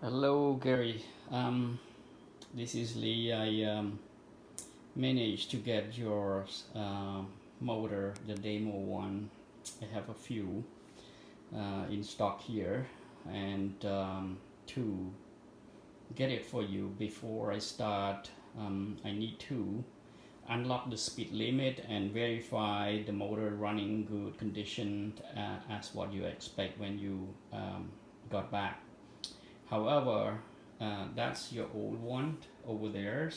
Hello, Gary. This is Lee. I managed to get your motor, the demo one. I have a few in stock here, and to get it for you before I start, I need to unlock the speed limit and verify the motor running good condition as what you expect when you got back. However, that's your old one over there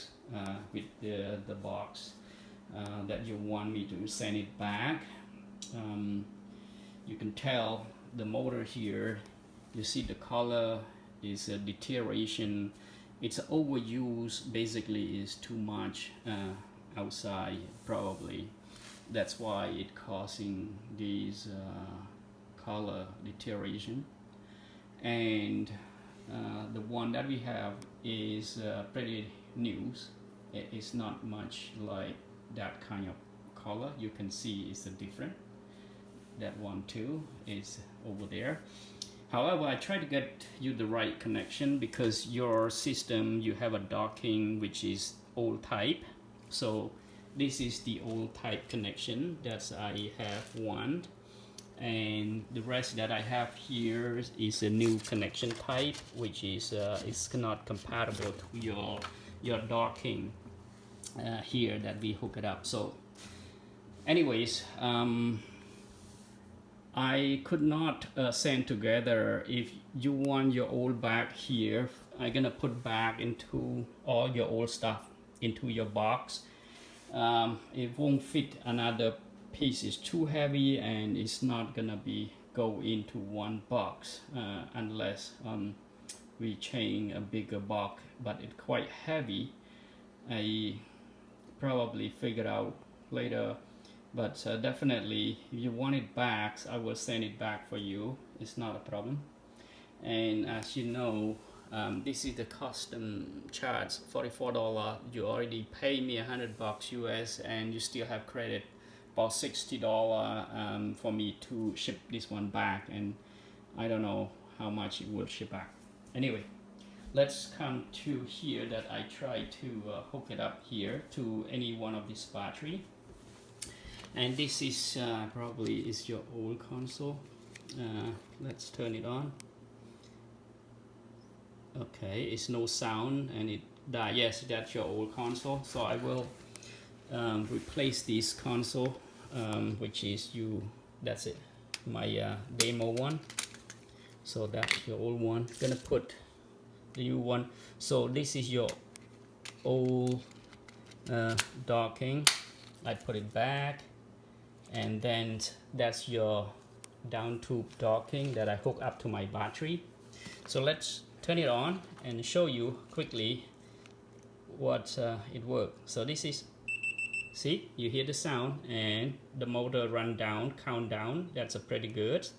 with the box that you want me to send it back. You can tell the motor here, you see the color is a deterioration. It's overuse, basically is too much outside probably. That's why it causing these color deterioration. And the one that we have is pretty new. It's not much like that kind of color. You can see it's a different. That one too is over there. However, I try to get you the right connection because your system, you have a docking which is old type. So this is the old type connection that I have one. And the rest that I have here is a new connection type, which is not compatible to your docking here that we hook it up. So anyways, I could not send together. If you want your old back here, I'm gonna put back into all your old stuff into your box. It won't fit another piece, is too heavy and it's not gonna be go into one box unless we change a bigger box, but it's quite heavy. I probably figure out later, but definitely if you want it back, I will send it back for you. It's not a problem. And as you know, this is the custom charge, $44. You already pay me $100 US and you still have credit about $60 for me to ship this one back, and I don't know how much it will ship back. Anyway, let's come to here that I try to hook it up here to any one of this battery. And this is probably is your old console. Let's turn it on. Okay, it's no sound and it died. Yes, that's your old console. So I will replace this console, which is that's it, my demo one. So that's your old one. Gonna put the new one. So this is your old docking. I put it back, and then that's your down tube docking that I hook up to my battery. So let's turn it on and show you quickly what it works. So this is, see, you hear the sound and the motor run down, count down. That's a pretty good,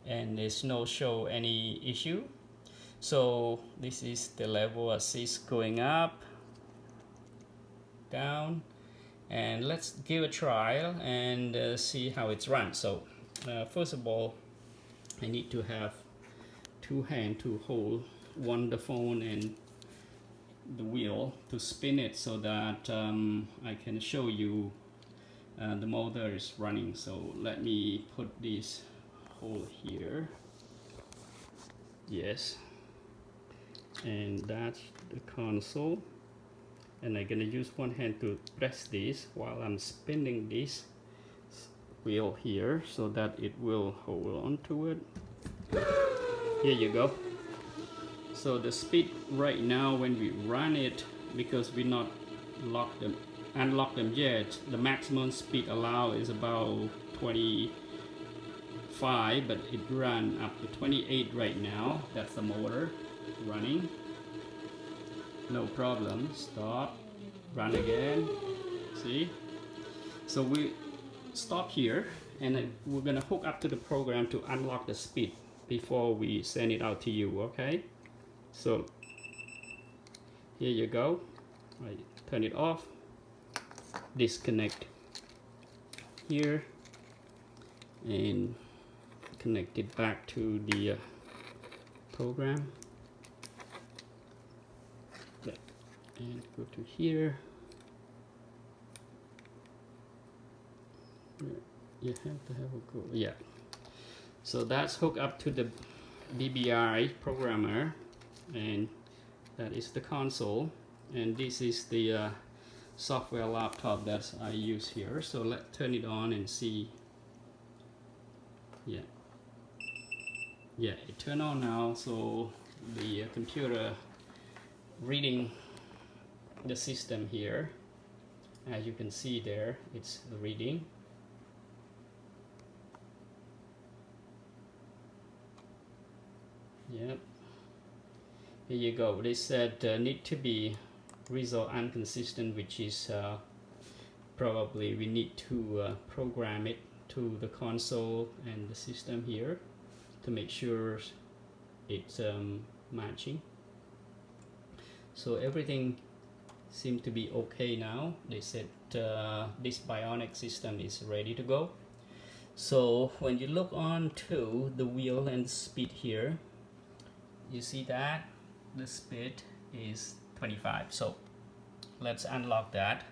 and there's no show any issue. So this is the level assist going up, down, and let's give a trial and see how it's run. So first of all, I need to have two hands to hold one the phone and the wheel to spin it so that I can show you the motor is running. So let me put this hole here. Yes, and that's the console, and I'm gonna use one hand to press this while I'm spinning this wheel here so that it will hold on to it. Here you go. So the speed right now when we run it, because we not unlock them yet, the maximum speed allowed is about 25, but it run up to 28 right now. That's the motor running. No problem. Stop. Run again. See? So we stop here, and we're gonna hook up to the program to unlock the speed before we send it out to you, okay? So here you go. I turn it off, disconnect here, and connect it back to the program. and go to here. You have to have a go. Yeah. So that's hooked up to the BBI programmer, and that is the console, and this is the software laptop that I use here. So let's turn it on and see. Yeah, it turned on now. So the computer reading the system here, as you can see there, it's reading. Yep. Here you go. They said need to be result inconsistent, which is probably we need to program it to the console and the system here to make sure it's matching. So everything seems to be okay now. They said this bionic system is ready to go. So when you look on to the wheel and the speed here, you see that the speed is 25. So let's unlock that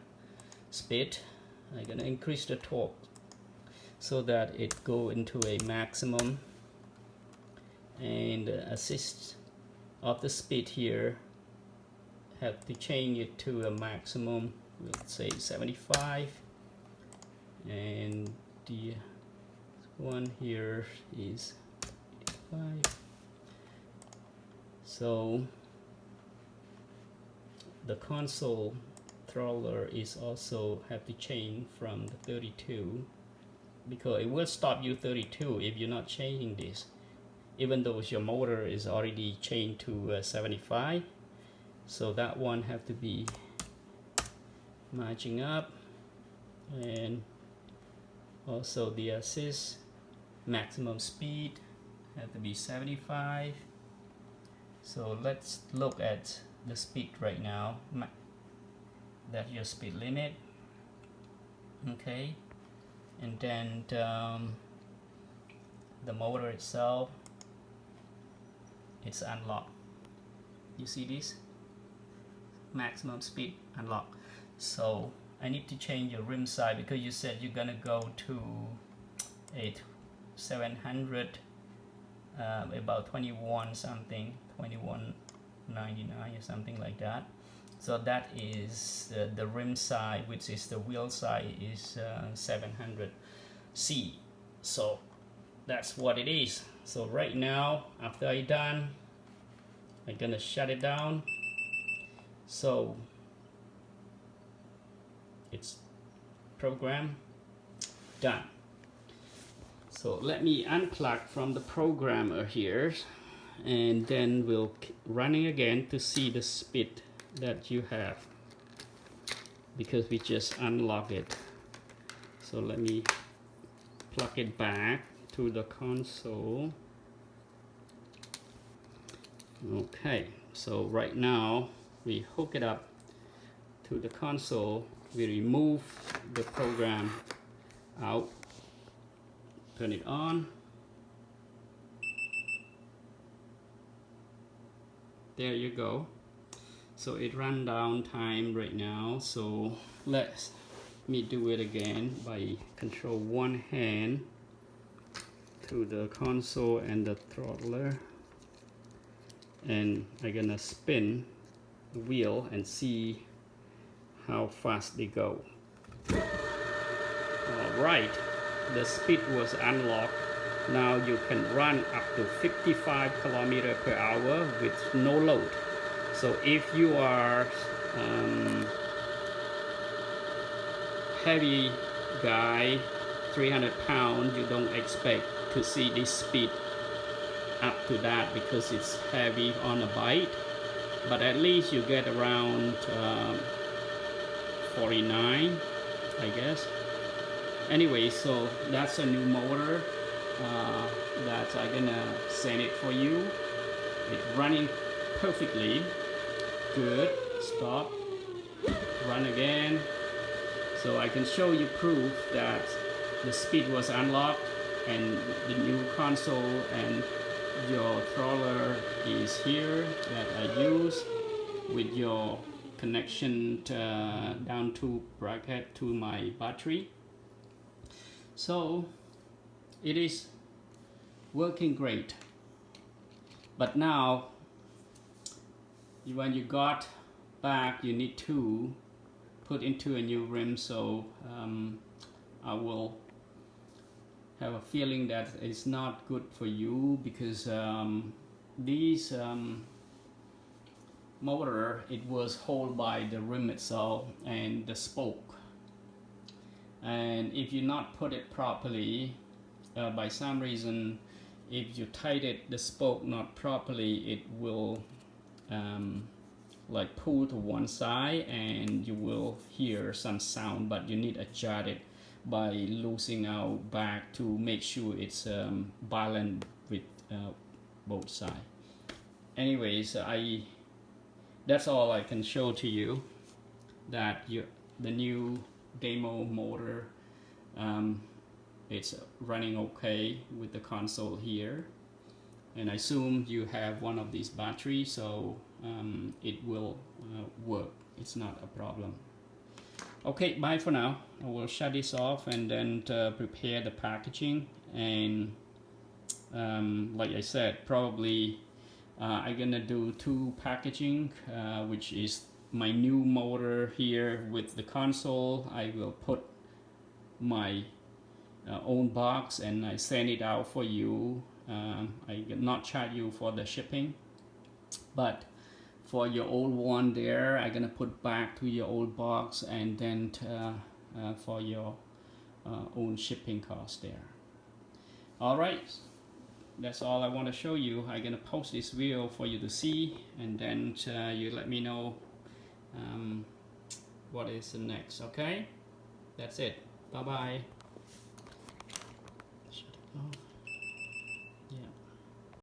speed. I'm gonna increase the torque so that it go into a maximum, and assist of the speed here have to change it to a maximum, let's say 75, and the one here is 85. So the console throttler is also have to change from the 32, because it will stop you 32 if you're not changing this, even though your motor is already changed to 75. So that one have to be matching up, and also the assist maximum speed have to be 75. So let's look at the speed right now. That's your speed limit. Okay, and then the motor itself, it's unlocked. You see this? Maximum speed unlocked. So I need to change your rim size, because you said you're gonna go to a 700, about 21 something, 21.99 or something like that. So that is the rim size, which is the wheel size is 700C. So that's what it is. So right now, after I done, I'm gonna shut it down. So it's program done. So let me unplug from the programmer here, and then we'll running again to see the speed that you have, because we just unlock it. So let me plug it back to the console. Okay, so right now we hook it up to the console. We remove the program out, turn it on. There you go. So it ran down time right now. So let me do it again by control one hand to the console and the throttler, and I'm gonna spin the wheel and see how fast they go. All right, the speed was unlocked. Now you can run up to 55 kilometers per hour with no load. So if you are heavy guy, 300 pounds, you don't expect to see this speed up to that, because it's heavy on a bike. But at least you get around 49, I guess. Anyway, so that's a new motor that I'm gonna send it for you. It's running perfectly good. Stop, run again. So I can show you proof that the speed was unlocked, and the new console and your throttler is here that I use with your connection down to bracket to my battery. So it is working great. But now when you got back, you need to put into a new rim. So I will have a feeling that it's not good for you, because these motor, it was held by the rim itself and the spoke, and if you not put it properly, by some reason, if you tighten the spoke not properly, it will like pull to one side and you will hear some sound, but you need to adjust it by loosening out back to make sure it's balanced with both sides. Anyways, that's all I can show to you, that the new demo motor, it's running okay with the console here, and I assume you have one of these batteries, so it will work. It's not a problem. Okay, bye for now. I will shut this off and then prepare the packaging, and like I said, probably I'm gonna do 2 packaging, which is my new motor here with the console. I will put my own box and I send it out for you. I not charge you for the shipping, but for your old one there, I'm gonna put back to your old box, and then for your own shipping cost there. All right, that's all I want to show you. I'm gonna post this video for you to see, and then you let me know what is the next. Okay, that's it. Bye bye.